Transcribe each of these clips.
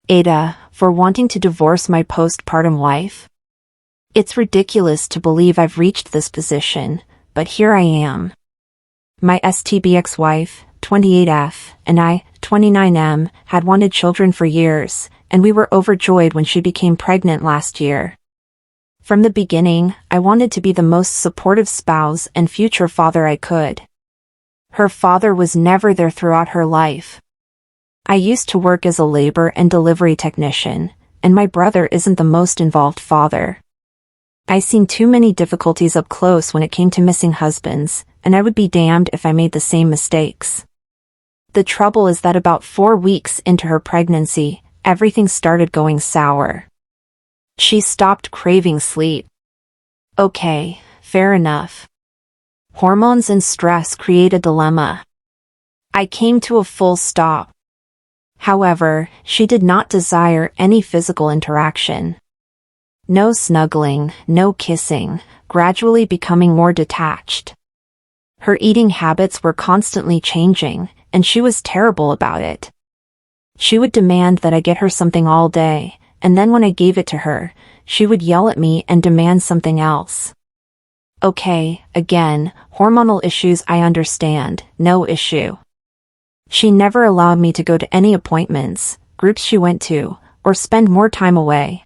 Ada, for wanting to divorce my postpartum wife? It's ridiculous to believe I've reached this position, but here I am. My STB ex-wife, 28F, and I, 29M, had wanted children for years, and we were overjoyed when she became pregnant last year. From the beginning, I wanted to be the most supportive spouse and future father I could. Her father was never there throughout her life. I used to work as a labor and delivery technician, and my brother isn't the most involved father. I seen too many difficulties up close when it came to missing husbands, and I would be damned if I made the same mistakes. The trouble is that about 4 weeks into her pregnancy, everything started going sour. She stopped craving sleep. Okay, fair enough. Hormones and stress create a dilemma. I came to a full stop. However, she did not desire any physical interaction. No snuggling, no kissing, gradually becoming more detached. Her eating habits were constantly changing, and she was terrible about it. She would demand that I get her something all day, and then when I gave it to her, she would yell at me and demand something else. Okay, again, hormonal issues I understand, no issue. She never allowed me to go to any appointments, groups she went to, or spend more time away.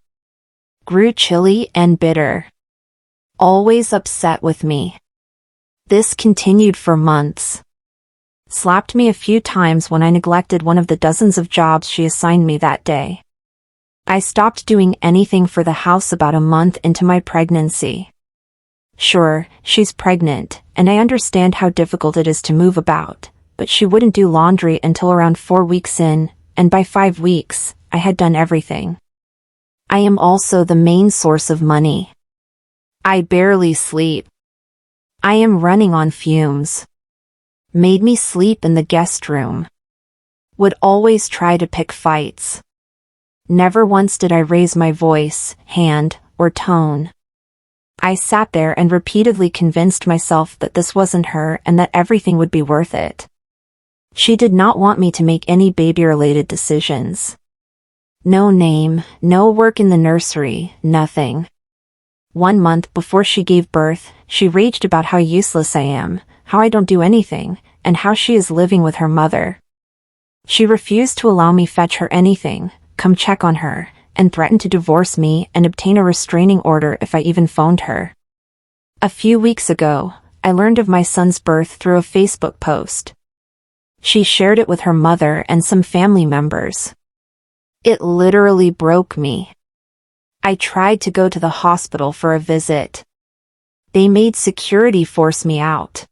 Grew chilly and bitter. Always upset with me. This continued for months. Slapped me a few times when I neglected one of the dozens of jobs she assigned me that day. I stopped doing anything for the house about a month into my pregnancy. Sure, she's pregnant, and I understand how difficult it is to move about, but she wouldn't do laundry until around 4 weeks in, and by 5 weeks, I had done everything. I am also the main source of money. I barely sleep. I am running on fumes. Made me sleep in the guest room. Would always try to pick fights. Never once did I raise my voice, hand, or tone. I sat there and repeatedly convinced myself that this wasn't her and that everything would be worth it. She did not want me to make any baby-related decisions. No name, no work in the nursery, nothing. 1 month before she gave birth, she raged about how useless I am, how I don't do anything, and how she is living with her mother. She refused to allow me fetch her anything, come check on her, and threatened to divorce me and obtain a restraining order if I even phoned her. A few weeks ago, I learned of my son's birth through a Facebook post. She shared it with her mother and some family members. It literally broke me. I tried to go to the hospital for a visit. They made security force me out.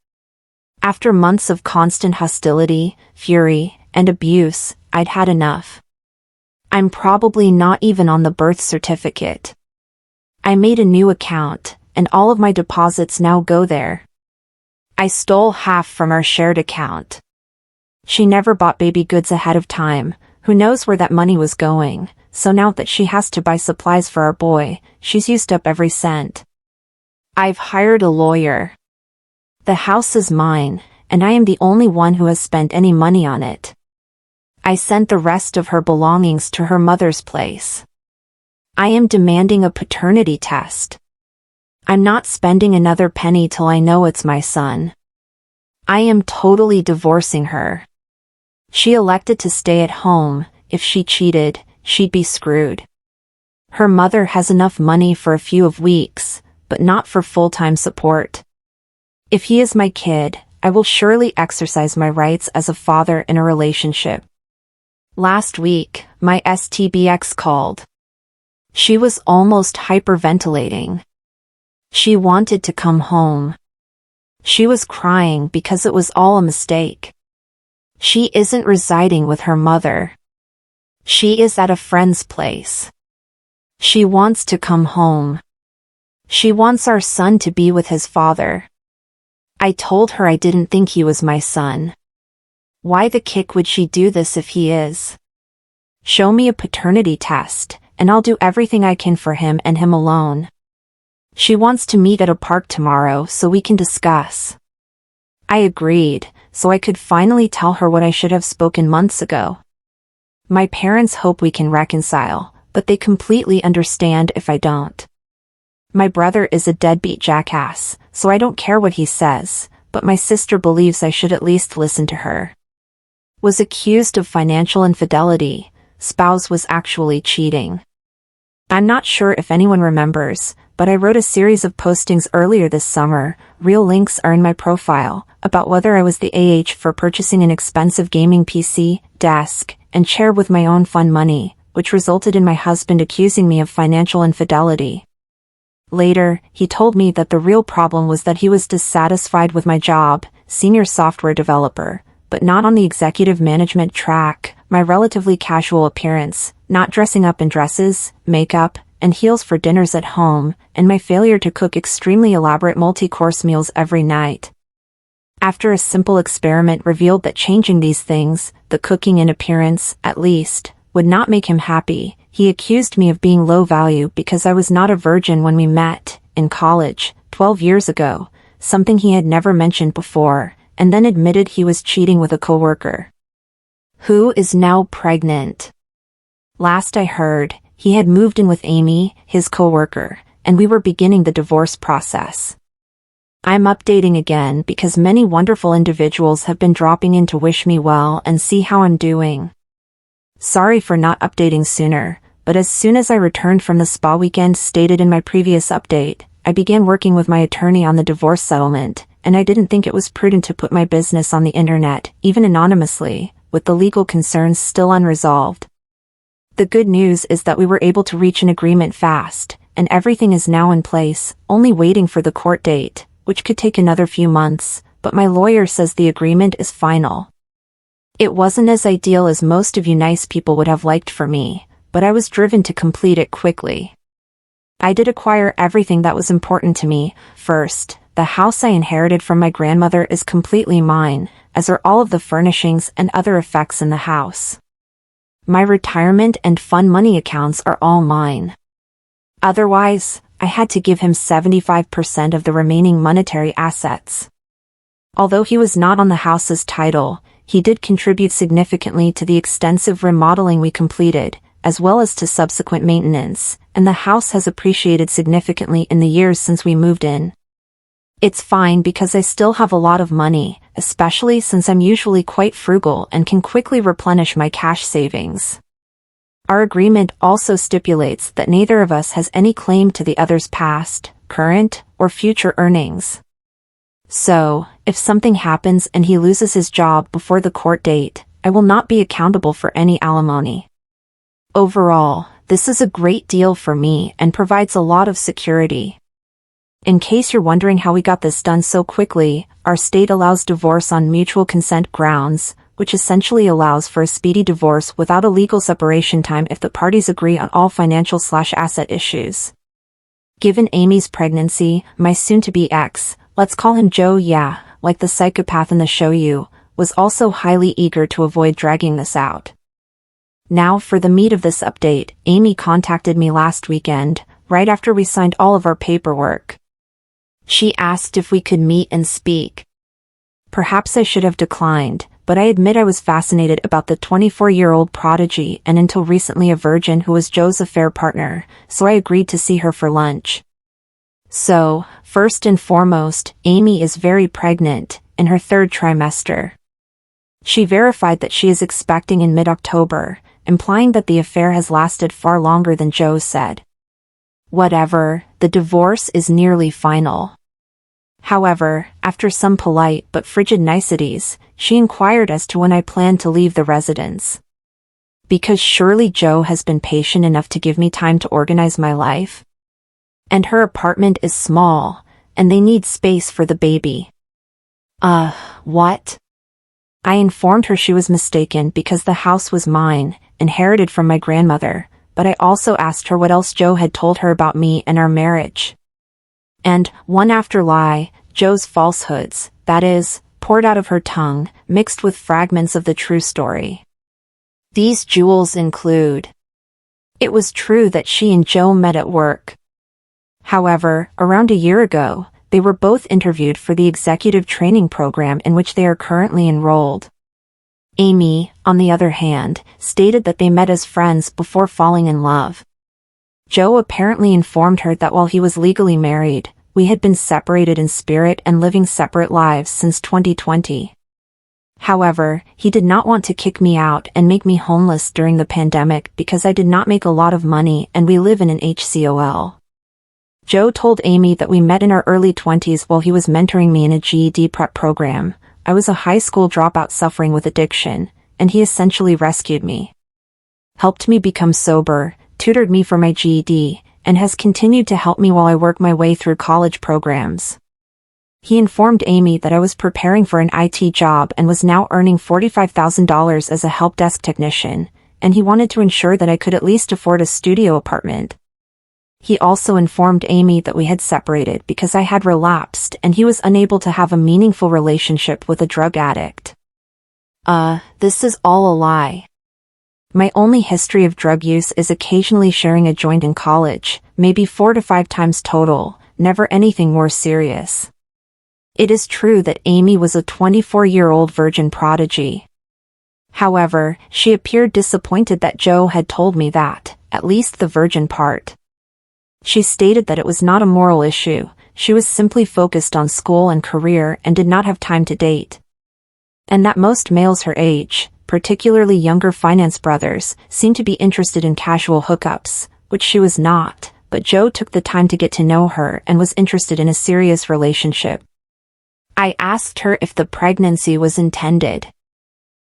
After months of constant hostility, fury, and abuse, I'd had enough. I'm probably not even on the birth certificate. I made a new account, and all of my deposits now go there. I stole half from our shared account. She never bought baby goods ahead of time, who knows where that money was going, so now that she has to buy supplies for our boy, she's used up every cent. I've hired a lawyer. The house is mine, and I am the only one who has spent any money on it. I sent the rest of her belongings to her mother's place. I am demanding a paternity test. I'm not spending another penny till I know it's my son. I am totally divorcing her. She elected to stay at home. If she cheated, she'd be screwed. Her mother has enough money for a few of weeks, but not for full-time support. If he is my kid, I will surely exercise my rights as a father in a relationship. Last week, my STBX called. She was almost hyperventilating. She wanted to come home. She was crying because it was all a mistake. She isn't residing with her mother. She is at a friend's place. She wants to come home. She wants our son to be with his father. I told her I didn't think he was my son. Why the kick would she do this if he is? Show me a paternity test, and I'll do everything I can for him and him alone. She wants to meet at a park tomorrow so we can discuss. I agreed, so I could finally tell her what I should have spoken months ago. My parents hope we can reconcile, but they completely understand if I don't. My brother is a deadbeat jackass, so I don't care what he says, but my sister believes I should at least listen to her. Was accused of financial infidelity, spouse was actually cheating. I'm not sure if anyone remembers, but I wrote a series of postings earlier this summer, real links are in my profile, about whether I was the AH for purchasing an expensive gaming PC, desk, and chair with my own fun money, which resulted in my husband accusing me of financial infidelity. Later, he told me that the real problem was that he was dissatisfied with my job, senior software developer, but not on the executive management track, my relatively casual appearance, not dressing up in dresses, makeup, and heels for dinners at home, and my failure to cook extremely elaborate multi-course meals every night. After a simple experiment revealed that changing these things, the cooking and appearance, at least, would not make him happy, he accused me of being low value because I was not a virgin when we met, in college, 12 years ago, something he had never mentioned before, and then admitted he was cheating with a coworker, who is now pregnant. Last I heard, he had moved in with Amy, his coworker, and we were beginning the divorce process. I'm updating again because many wonderful individuals have been dropping in to wish me well and see how I'm doing. Sorry for not updating sooner, but as soon as I returned from the spa weekend stated in my previous update, I began working with my attorney on the divorce settlement, and I didn't think it was prudent to put my business on the internet, even anonymously, with the legal concerns still unresolved. The good news is that we were able to reach an agreement fast, and everything is now in place, only waiting for the court date, which could take another few months, but my lawyer says the agreement is final. It wasn't as ideal as most of you nice people would have liked for me, but I was driven to complete it quickly. I did acquire everything that was important to me. First, the house I inherited from my grandmother is completely mine, as are all of the furnishings and other effects in the house. My retirement and fun money accounts are all mine. Otherwise, I had to give him 75% of the remaining monetary assets. Although he was not on the house's title, he did contribute significantly to the extensive remodeling we completed, as well as to subsequent maintenance, and the house has appreciated significantly in the years since we moved in. It's fine because I still have a lot of money, especially since I'm usually quite frugal and can quickly replenish my cash savings. Our agreement also stipulates that neither of us has any claim to the other's past, current, or future earnings. So, if something happens and he loses his job before the court date, I will not be accountable for any alimony. Overall, this is a great deal for me and provides a lot of security. In case you're wondering how we got this done so quickly, our state allows divorce on mutual consent grounds, which essentially allows for a speedy divorce without a legal separation time if the parties agree on all financial/asset issues. Given Amy's pregnancy, my soon-to-be ex, let's call him Joe, like the psychopath in the show was also highly eager to avoid dragging this out. Now for the meat of this update, Amy contacted me last weekend, right after we signed all of our paperwork. She asked if we could meet and speak. Perhaps I should have declined, but I admit I was fascinated about the 24-year-old prodigy and until recently a virgin who was Joe's affair partner, so I agreed to see her for lunch. So, first and foremost, Amy is very pregnant, in her third trimester. She verified that she is expecting in mid-October, implying that the affair has lasted far longer than Joe said. Whatever, the divorce is nearly final. However, after some polite but frigid niceties, she inquired as to when I planned to leave the residence. Because surely Joe has been patient enough to give me time to organize my life. And her apartment is small, and they need space for the baby. What? I informed her she was mistaken because the house was mine, inherited from my grandmother, but I also asked her what else Joe had told her about me and our marriage. And, one after lie, Joe's falsehoods, that is, poured out of her tongue, mixed with fragments of the true story. These jewels include: it was true that she and Joe met at work. However, around a year ago, they were both interviewed for the executive training program in which they are currently enrolled. Amy, on the other hand, stated that they met as friends before falling in love. Joe apparently informed her that while he was legally married, we had been separated in spirit and living separate lives since 2020. However, he did not want to kick me out and make me homeless during the pandemic because I did not make a lot of money and we live in an HCOL. Joe told Amy that we met in our early 20s while he was mentoring me in a GED prep program. I was a high school dropout suffering with addiction, and he essentially rescued me. Helped me become sober, tutored me for my GED, and has continued to help me while I work my way through college programs. He informed Amy that I was preparing for an IT job and was now earning $45,000 as a help desk technician, and he wanted to ensure that I could at least afford a studio apartment. He also informed Amy that we had separated because I had relapsed and he was unable to have a meaningful relationship with a drug addict. This is all a lie. My only history of drug use is occasionally sharing a joint in college, maybe 4 to 5 times total, never anything more serious. It is true that Amy was a 24-year-old virgin prodigy. However, she appeared disappointed that Joe had told me that, at least the virgin part. She stated that it was not a moral issue, she was simply focused on school and career and did not have time to date. And that most males her age, particularly younger finance brothers, seemed to be interested in casual hookups, which she was not, but Joe took the time to get to know her and was interested in a serious relationship. I asked her if the pregnancy was intended.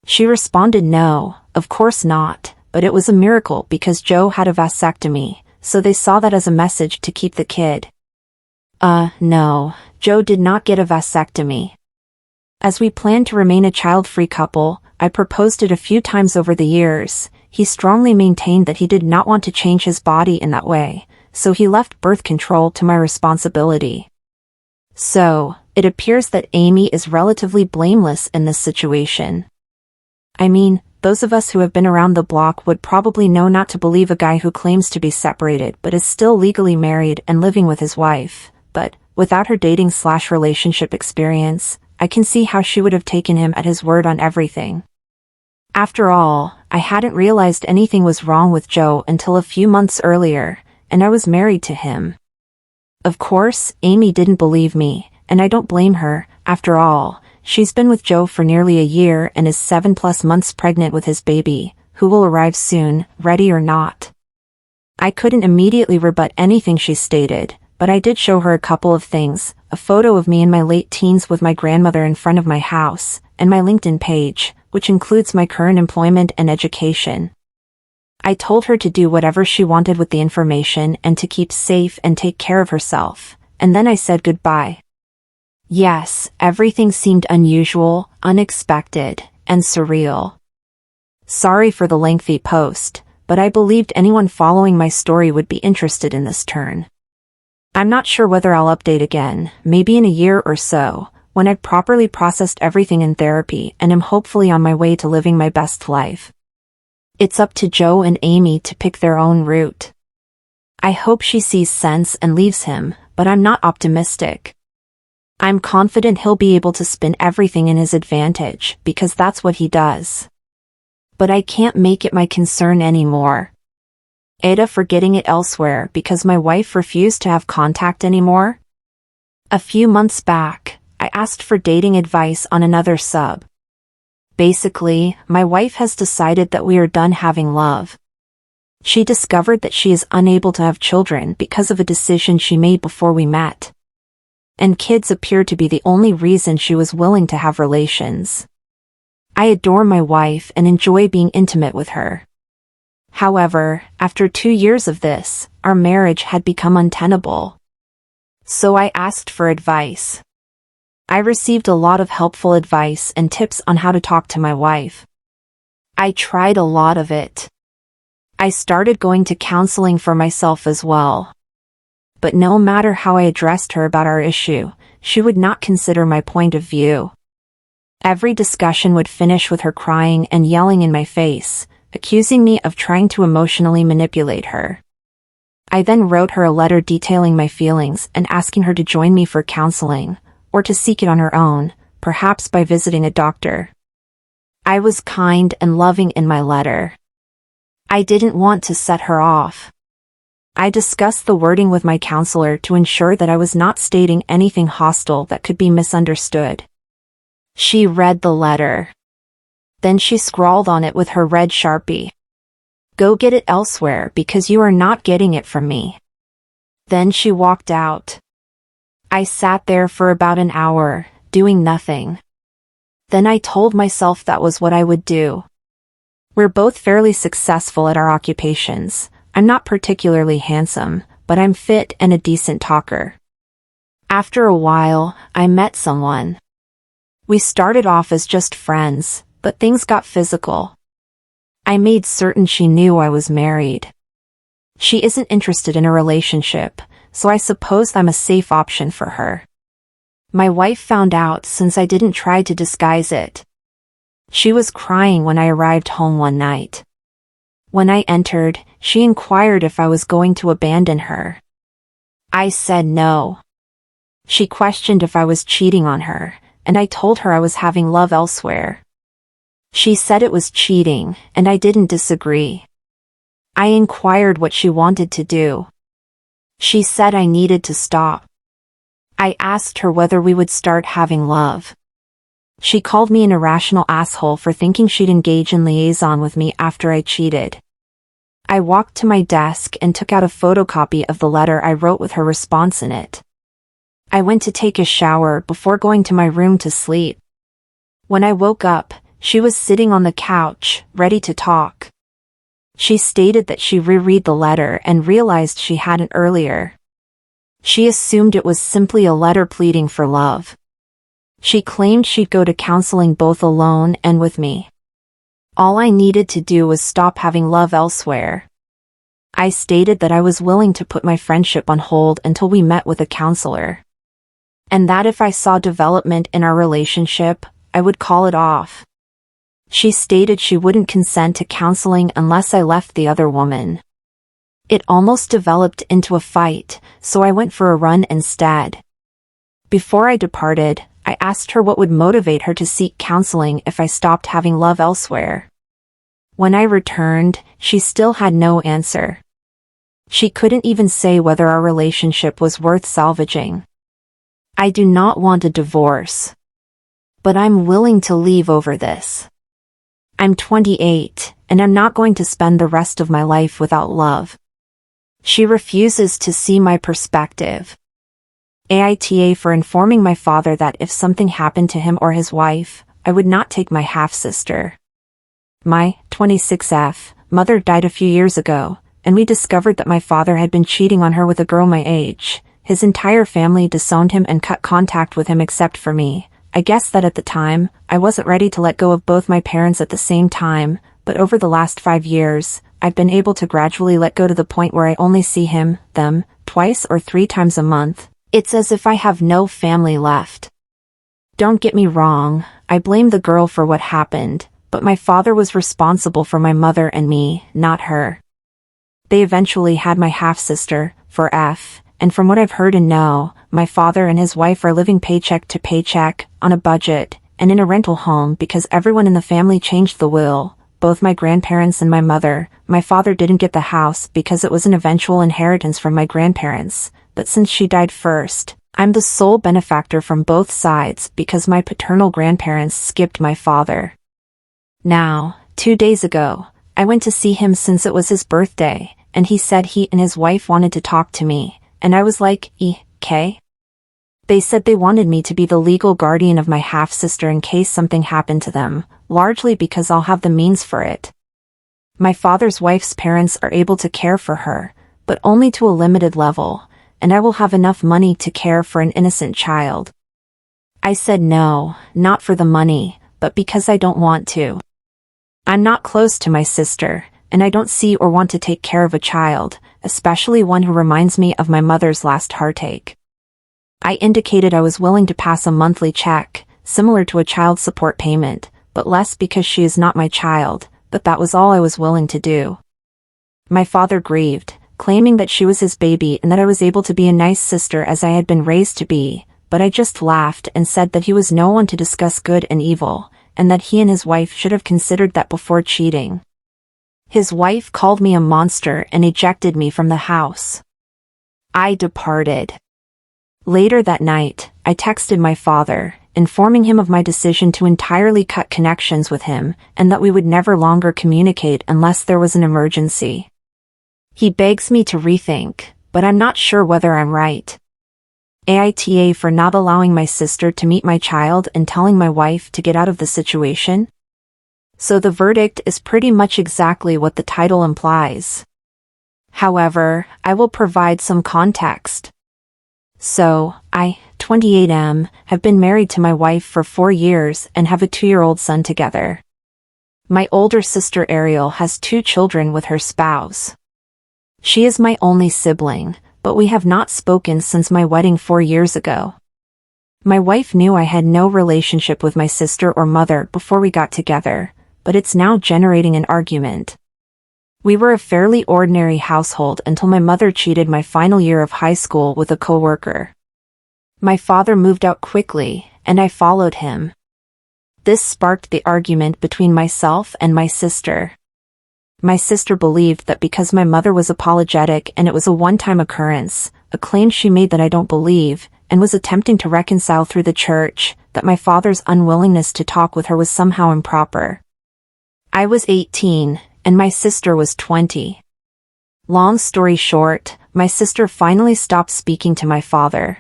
She responded no, of course not, but it was a miracle because Joe had a vasectomy. So they saw that as a message to keep the kid. No, Joe did not get a vasectomy. As we planned to remain a child-free couple, I proposed it a few times over the years. He strongly maintained that he did not want to change his body in that way, so he left birth control to my responsibility. So, it appears that Amy is relatively blameless in this situation. I mean, those of us who have been around the block would probably know not to believe a guy who claims to be separated but is still legally married and living with his wife, but, without her dating/relationship experience, I can see how she would have taken him at his word on everything. After all, I hadn't realized anything was wrong with Joe until a few months earlier, and I was married to him. Of course, Amy didn't believe me, and I don't blame her. After all, she's been with Joe for nearly a year and is 7+ months pregnant with his baby, who will arrive soon, ready or not. I couldn't immediately rebut anything she stated, but I did show her a couple of things, a photo of me in my late teens with my grandmother in front of my house, and my LinkedIn page, which includes my current employment and education. I told her to do whatever she wanted with the information and to keep safe and take care of herself, and then I said goodbye. Yes, everything seemed unusual, unexpected, and surreal. Sorry for the lengthy post, but I believed anyone following my story would be interested in this turn. I'm not sure whether I'll update again, maybe in a year or so, when I've properly processed everything in therapy and am hopefully on my way to living my best life. It's up to Joe and Amy to pick their own route. I hope she sees sense and leaves him, but I'm not optimistic. I'm confident he'll be able to spin everything in his advantage, because that's what he does. But I can't make it my concern anymore. Ada for getting it elsewhere because my wife refused to have contact anymore? A few months back, I asked for dating advice on another sub. Basically, my wife has decided that we are done having love. She discovered that she is unable to have children because of a decision she made before we met. And kids appeared to be the only reason she was willing to have relations. I adore my wife and enjoy being intimate with her. However, after 2 years of this, our marriage had become untenable. So I asked for advice. I received a lot of helpful advice and tips on how to talk to my wife. I tried a lot of it. I started going to counseling for myself as well. But no matter how I addressed her about our issue, she would not consider my point of view. Every discussion would finish with her crying and yelling in my face, accusing me of trying to emotionally manipulate her. I then wrote her a letter detailing my feelings and asking her to join me for counseling, or to seek it on her own, perhaps by visiting a doctor. I was kind and loving in my letter. I didn't want to set her off. I discussed the wording with my counselor to ensure that I was not stating anything hostile that could be misunderstood. She read the letter. Then she scrawled on it with her red Sharpie. Go get it elsewhere because you are not getting it from me. Then she walked out. I sat there for about an hour, doing nothing. Then I told myself that was what I would do. We're both fairly successful at our occupations. I'm not particularly handsome, but I'm fit and a decent talker. After a while, I met someone. We started off as just friends, but things got physical. I made certain she knew I was married. She isn't interested in a relationship, so I suppose I'm a safe option for her. My wife found out since I didn't try to disguise it. She was crying when I arrived home one night. When I entered, she inquired if I was going to abandon her. I said no. She questioned if I was cheating on her, and I told her I was having love elsewhere. She said it was cheating, and I didn't disagree. I inquired what she wanted to do. She said I needed to stop. I asked her whether we would start having love. She called me an irrational asshole for thinking she'd engage in liaison with me after I cheated. I walked to my desk and took out a photocopy of the letter I wrote with her response in it. I went to take a shower before going to my room to sleep. When I woke up, she was sitting on the couch, ready to talk. She stated that she reread the letter and realized she hadn't earlier. She assumed it was simply a letter pleading for love. She claimed she'd go to counseling both alone and with me. All I needed to do was stop having love elsewhere. I stated that I was willing to put my friendship on hold until we met with a counselor. And that if I saw development in our relationship, I would call it off. She stated she wouldn't consent to counseling unless I left the other woman. It almost developed into a fight, so I went for a run instead. Before I departed, I asked her what would motivate her to seek counseling if I stopped having love elsewhere. When I returned, she still had no answer. She couldn't even say whether our relationship was worth salvaging. I do not want a divorce. But I'm willing to leave over this. I'm 28, and I'm not going to spend the rest of my life without love. She refuses to see my perspective. AITA for informing my father that if something happened to him or his wife, I would not take my half-sister. My 26F mother died a few years ago, and we discovered that my father had been cheating on her with a girl my age. His entire family disowned him and cut contact with him except for me. I guess that at the time, I wasn't ready to let go of both my parents at the same time, but over the last 5 years, I've been able to gradually let go to the point where I only see him, them, twice or 3 times a month. It's as if I have no family left. Don't get me wrong, I blame the girl for what happened, but my father was responsible for my mother and me, not her. They eventually had my half-sister, for F, and from what I've heard and know, my father and his wife are living paycheck to paycheck, on a budget, and in a rental home because everyone in the family changed the will, both my grandparents and my mother. My father didn't get the house because it was an eventual inheritance from my grandparents, but since she died first, I'm the sole benefactor from both sides because my paternal grandparents skipped my father. Now, 2 days ago, I went to see him since it was his birthday, and he said he and his wife wanted to talk to me, and I was like, okay? They said they wanted me to be the legal guardian of my half-sister in case something happened to them, largely because I'll have the means for it. My father's wife's parents are able to care for her, but only to a limited level, and I will have enough money to care for an innocent child. I said no, not for the money, but because I don't want to. I'm not close to my sister, and I don't see or want to take care of a child, especially one who reminds me of my mother's last heartache. I indicated I was willing to pass a monthly check, similar to a child support payment, but less because she is not my child, but that was all I was willing to do. My father grieved, claiming that she was his baby and that I was able to be a nice sister as I had been raised to be, but I just laughed and said that he was no one to discuss good and evil, and that he and his wife should have considered that before cheating. His wife called me a monster and ejected me from the house. I departed. Later that night, I texted my father, informing him of my decision to entirely cut connections with him and that we would never longer communicate unless there was an emergency. He begs me to rethink, but I'm not sure whether I'm right. AITA for not allowing my sister to meet my child and telling my wife to get out of the situation? So the verdict is pretty much exactly what the title implies. However, I will provide some context. So, I, 28am, have been married to my wife for 4 years and have a 2-year-old son together. My older sister Ariel has 2 children with her spouse. She is my only sibling, but we have not spoken since my wedding 4 years ago. My wife knew I had no relationship with my sister or mother before we got together, but it's now generating an argument. We were a fairly ordinary household until my mother cheated my final year of high school with a coworker. My father moved out quickly, and I followed him. This sparked the argument between myself and my sister. My sister believed that because my mother was apologetic and it was a one-time occurrence, a claim she made that I don't believe, and was attempting to reconcile through the church, that my father's unwillingness to talk with her was somehow improper. I was 18, and my sister was 20. Long story short, my sister finally stopped speaking to my father.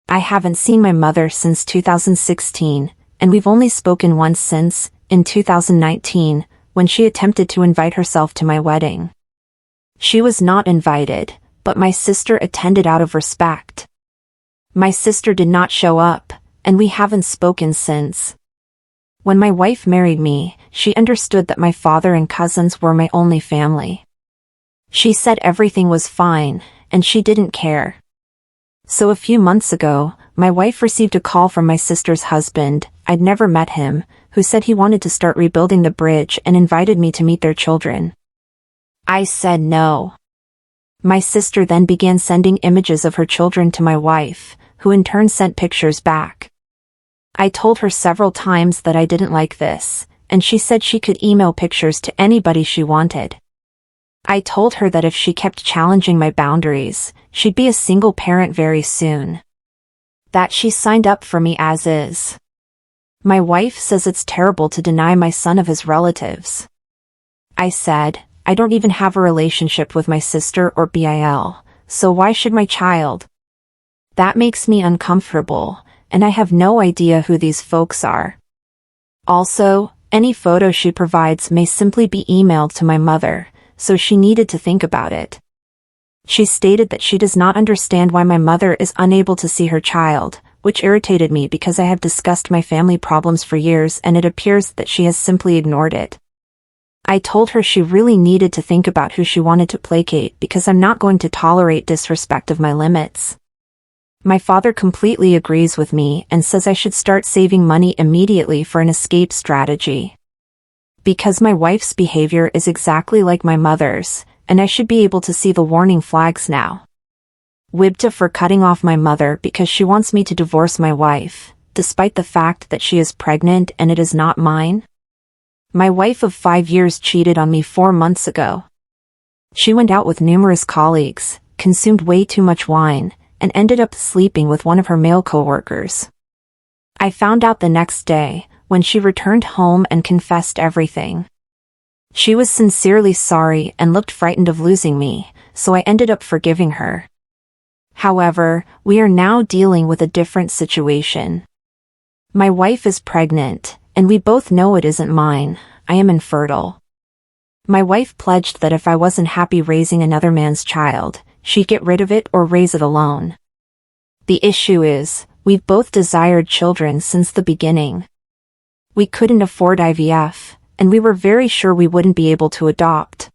I haven't seen my mother since 2016, and we've only spoken once since, in 2019, when she attempted to invite herself to my wedding. She was not invited, but my sister attended out of respect. My sister did not show up, and we haven't spoken since. When my wife married me, she understood that my father and cousins were my only family. She said everything was fine, and she didn't care. So a few months ago, my wife received a call from my sister's husband, I'd never met him, who said he wanted to start rebuilding the bridge and invited me to meet their children. I said no. My sister then began sending images of her children to my wife, who in turn sent pictures back. I told her several times that I didn't like this, and she said she could email pictures to anybody she wanted. I told her that if she kept challenging my boundaries, she'd be a single parent very soon. That she signed up for me as is. My wife says it's terrible to deny my son of his relatives. I said, I don't even have a relationship with my sister or BIL, so why should my child? That makes me uncomfortable, and I have no idea who these folks are. Also, any photo she provides may simply be emailed to my mother, so she needed to think about it. She stated that she does not understand why my mother is unable to see her child, which irritated me because I have discussed my family problems for years and it appears that she has simply ignored it. I told her she really needed to think about who she wanted to placate because I'm not going to tolerate disrespect of my limits. My father completely agrees with me and says I should start saving money immediately for an escape strategy. Because my wife's behavior is exactly like my mother's, and I should be able to see the warning flags now. Wibta for cutting off my mother because she wants me to divorce my wife, despite the fact that she is pregnant and it is not mine. My wife of 5 years cheated on me 4 months ago. She went out with numerous colleagues, consumed way too much wine, and ended up sleeping with one of her male coworkers. I found out the next day, when she returned home and confessed everything. She was sincerely sorry and looked frightened of losing me, so I ended up forgiving her. However, we are now dealing with a different situation. My wife is pregnant, and we both know it isn't mine. I am infertile. My wife pledged that if I wasn't happy raising another man's child, she'd get rid of it or raise it alone. The issue is, we've both desired children since the beginning. We couldn't afford IVF, and we were very sure we wouldn't be able to adopt.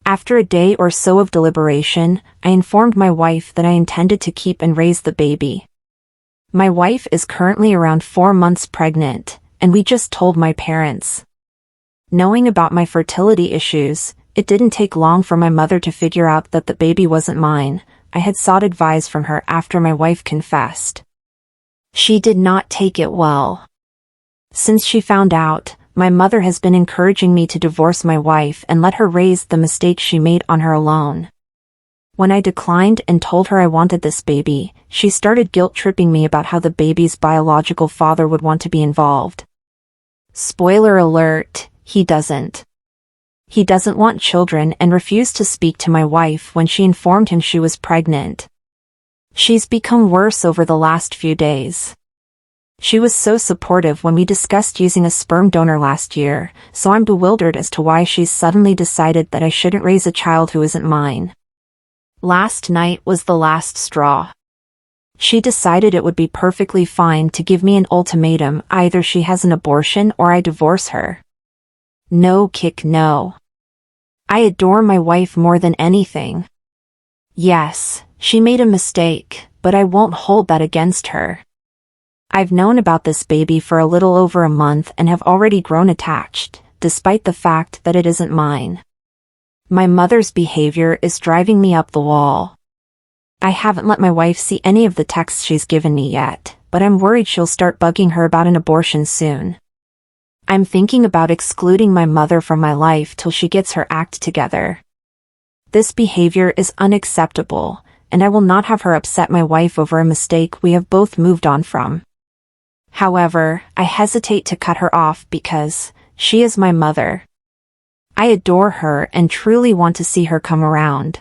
After a day or so of deliberation, I informed my wife that I intended to keep and raise the baby. My wife is currently around 4 months pregnant, and we just told my parents. Knowing about my fertility issues, it didn't take long for my mother to figure out that the baby wasn't mine. I had sought advice from her after my wife confessed. She did not take it well. Since she found out, my mother has been encouraging me to divorce my wife and let her raise the mistakes she made on her alone. When I declined and told her I wanted this baby, she started guilt-tripping me about how the baby's biological father would want to be involved. Spoiler alert, he doesn't. He doesn't want children and refused to speak to my wife when she informed him she was pregnant. She's become worse over the last few days. She was so supportive when we discussed using a sperm donor last year, so I'm bewildered as to why she's suddenly decided that I shouldn't raise a child who isn't mine. Last night was the last straw. She decided it would be perfectly fine to give me an ultimatum: either she has an abortion or I divorce her. No kick, no. I adore my wife more than anything. Yes, she made a mistake, but I won't hold that against her. I've known about this baby for a little over a month and have already grown attached, despite the fact that it isn't mine. My mother's behavior is driving me up the wall. I haven't let my wife see any of the texts she's given me yet, but I'm worried she'll start bugging her about an abortion soon. I'm thinking about excluding my mother from my life till she gets her act together. This behavior is unacceptable, and I will not have her upset my wife over a mistake we have both moved on from. However, I hesitate to cut her off because she is my mother. I adore her and truly want to see her come around.